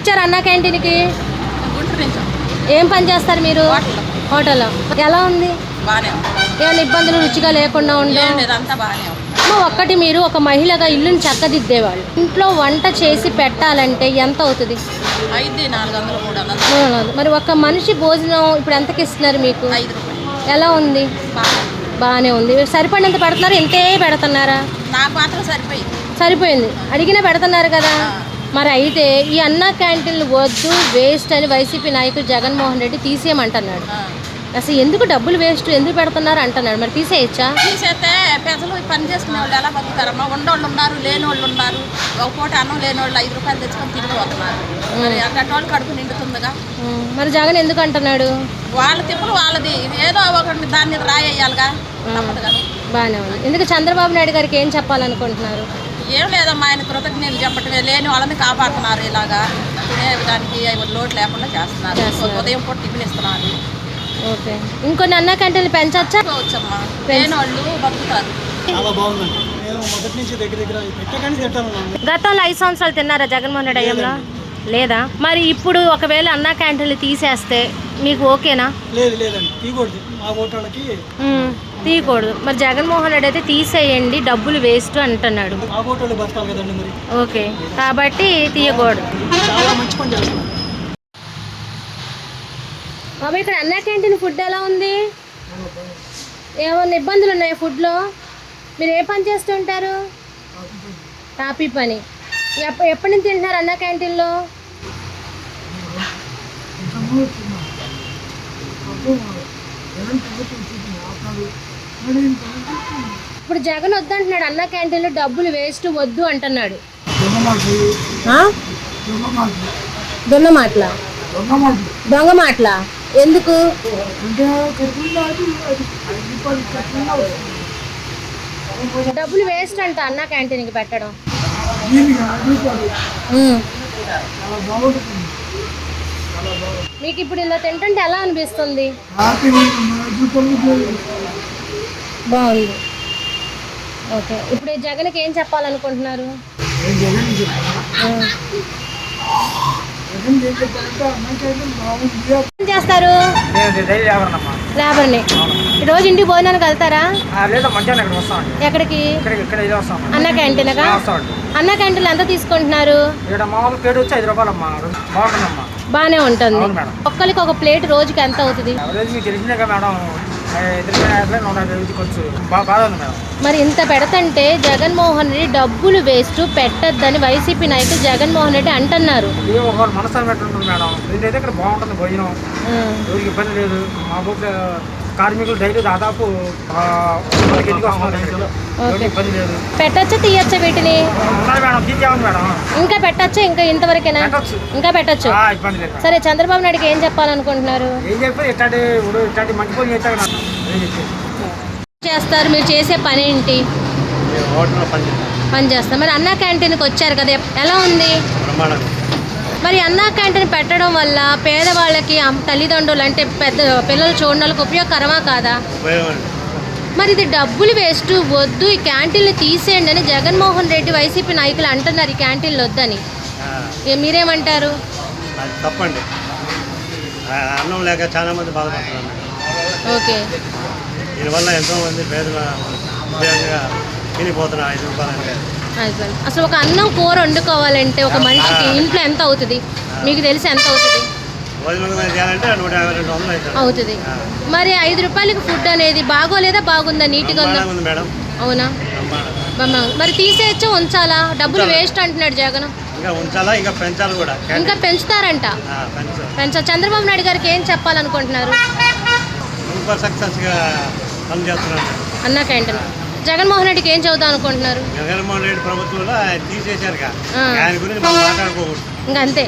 వచ్చారు అన్నా క్యాంటీన్కి? గుంటూరు నుంచి. ఏం పని చేస్తారు మీరు? హోటల్లో. ఎలా ఉంది? బాగానే ఏమైనా ఇబ్బందులు రుచిగా లేకుండా ఉండవు? అంతా బాగానే ఉంది. ఒక్కటి మీరు ఒక మహిళగా ఇల్లుని చక్కదిద్దేవాళ్ళు, ఇంట్లో వంట చేసి పెట్టాలంటే ఎంత అవుతుంది? 400 300. మరి ఒక మనిషి భోజనం ఇప్పుడు ఎంతకి ఇస్తున్నారు మీకు? 5 రూపాయలు. ఎలా ఉంది? బాగానే ఉంది. సరిపడినంత పెడుతున్నారు? ఇంతే పెడుతున్నారా? నాకు మాత్రం సరిపోయింది. అడిగినా పెడుతున్నారు కదా. మరి అయితే ఈ అన్నా క్యాంటీన్లు వద్దు, వేస్ట్ అని వైసీపీ నాయకుడు జగన్మోహన్ రెడ్డి తీసేయమంటున్నాడు. అసలు ఎందుకు డబ్బులు వేస్ట్, ఎందుకు పెడుతున్నారు అంటున్నాడు. మరి తీసేయచ్చా? తీసేస్తే ప్రజలు పని చేసుకునే వాళ్ళు ఎలా బతుకుతారమ్మా? ఉండోళ్ళు ఉన్నారు, లేని వాళ్ళు ఉన్నారు. ఒక పూట అన్నం లేని వాళ్ళు 5 రూపాయలు తెచ్చుకొని తిరిగిపోతున్నారు. మరి అట్లాంటి వాళ్ళు కడుపు నిండుతుందిగా. మరి జగన్ ఎందుకు అంటున్నాడు? వాళ్ళ తిప్పులు వాళ్ళది, ఏదో ఒకటి దాన్ని రాయేయాలిగా, తప్పదు కదా. బాగానే ఉంది. ఎందుకు చంద్రబాబు నాయుడు గారికి ఏం చెప్పాలనుకుంటున్నారు? ఏం లేదమ్మా, ఆయన కృతజ్ఞతలు చెప్పటమే. లేని వాళ్ళని కాపాడుతున్నారు. ఇలాగా తినేదానికి లోటు లేకుండా చేస్తున్నారు. ఉదయం పూట టిఫిన్ ఇస్తున్నారు. ఓకే. ఇంకొన్ని అన్నా క్యాంటీన్లు పెంచచ్చా? వచ్చమ్మా, లేని వాళ్ళు బతుకుతారు. గతంలో 5 సంవత్సరాలు తిన్నారా జగన్మోహన్ రెడ్డి అయ్యంలో? లేదా? మరి ఇప్పుడు ఒకవేళ అన్నా క్యాంటీన్లు తీసేస్తే మీకు ఓకేనా? లేదండి, తీయకూడదు. మరి జగన్మోహన్ రెడ్డి అయితే తీసేయండి, డబ్బులు వేస్ట్ అంటున్నాడు. ఓకే, కాబట్టి తీయకూడదు. బాబా, ఇక్కడ అన్నా క్యాంటీన్ ఫుడ్ ఎలా ఉంది? ఏమన్నా ఇబ్బందులు ఉన్నాయి ఫుడ్లో? మీరు ఏ పని చేస్తుంటారు? టాపీ పని. ఎప్పటి నుంచి తింటున్నారు అన్నా క్యాంటీన్లో? ఇప్పుడు జగన్ వద్దంటున్నాడు, అన్నా క్యాంటీన్లో డబ్బులు వేస్ట్ వద్దు అంటున్నాడు. దొంగ మాటల ఎందుకు? డబ్బులు వేస్ట్ అంట అన్నా క్యాంటీన్కి పెట్టడం. మీకు ఇప్పుడు ఇలా తింటుంటే ఎలా అనిపిస్తుంది? బాగుంది. ఓకే, ఇప్పుడు జగన్కి ఏం చెప్పాలనుకుంటున్నారు? ఏం చేస్తారు? లేబర్ని. రోజు ఇంటికి భోజనానికి వెళ్తారా? ఎక్కడికి? అన్నా క్యాంటీన్గా? అన్నా క్యాంటీన్ ఎంత తీసుకుంటున్నారు? బాగానే ఉంటుంది. ఒక్కరికి ఒక ప్లేట్ రోజుకి ఎంత అవుతుంది? మరి ఇంత పెడతంటే జగన్మోహన్ రెడ్డి డబ్బులు వేస్ట్ పెట్టద్దని వైసీపీ నాయకులు జగన్మోహన్ రెడ్డి అంటున్నారు. కార్మికులు డైలీ దాదాపు పెట్టచ్చా, తీయచ్చా వీటిని? ఇంకా పెట్టచ్చా? ఇంకా ఇంతవరకేనా? ఇంకా పెట్టచ్చు. సరే, చంద్రబాబు నాయుడుకి ఏం చెప్పాలనుకుంటున్నారు? చేస్తారు మీరు చేసే పని ఏంటి? పని చేస్తారు. మరి అన్నా క్యాంటీన్కి వచ్చారు కదా, ఎలా ఉంది? మరి అన్నా క్యాంటీన్ పెట్టడం వల్ల పేదవాళ్ళకి, తల్లిదండ్రులు అంటే పెద్ద పిల్లలు చూడడం వాళ్ళకి ఉపయోగకరమా కాదా? మరి ఇది డబ్బులు వేస్ట్, వద్దు ఈ క్యాంటీన్లు తీసేయండి అని జగన్మోహన్ రెడ్డి వైసీపీ నాయకులు అంటున్నారు. ఈ క్యాంటీన్లు వద్దని మీరేమంటారు? తప్పండి. అన్నం లేక చాలా మంది బాధపడుతున్నారు. ఓకే, దీనివల్ల ఎంతో మంది పేదలు తినిపోతున్నారు. 5 రూపాయలు. అసలు ఒక అన్నం కూర వండుకోవాలంటే ఒక మనిషికి ఇంట్లో ఎంత అవుతుంది మీకు తెలిసి? ఎంత అవుతుంది? అవుతుంది. మరి 5 రూపాయలకి ఫుడ్ అనేది బాగోలేదా, బాగుందా, నీట్గా ఉందా? అవునా? మరి తీసేయచ్చు, ఉంచాలా? డబ్బులు వేస్ట్ అంటున్నాడు జగన్. ఇంకా పెంచుతారంట. చంద్రబాబు నాయుడు గారికి ఏం చెప్పాలనుకుంటున్నారు? అన్నా క్యాంటీన్ జగన్మోహన్ రెడ్డికి ఏం చదువుతాం అనుకుంటున్నారు? జగన్మోహన్ రెడ్డి ప్రభుత్వంలో తీసేశారు, ఆయన గురించి మాట్లాడుకోకూడదు. ఇంకా అంతే.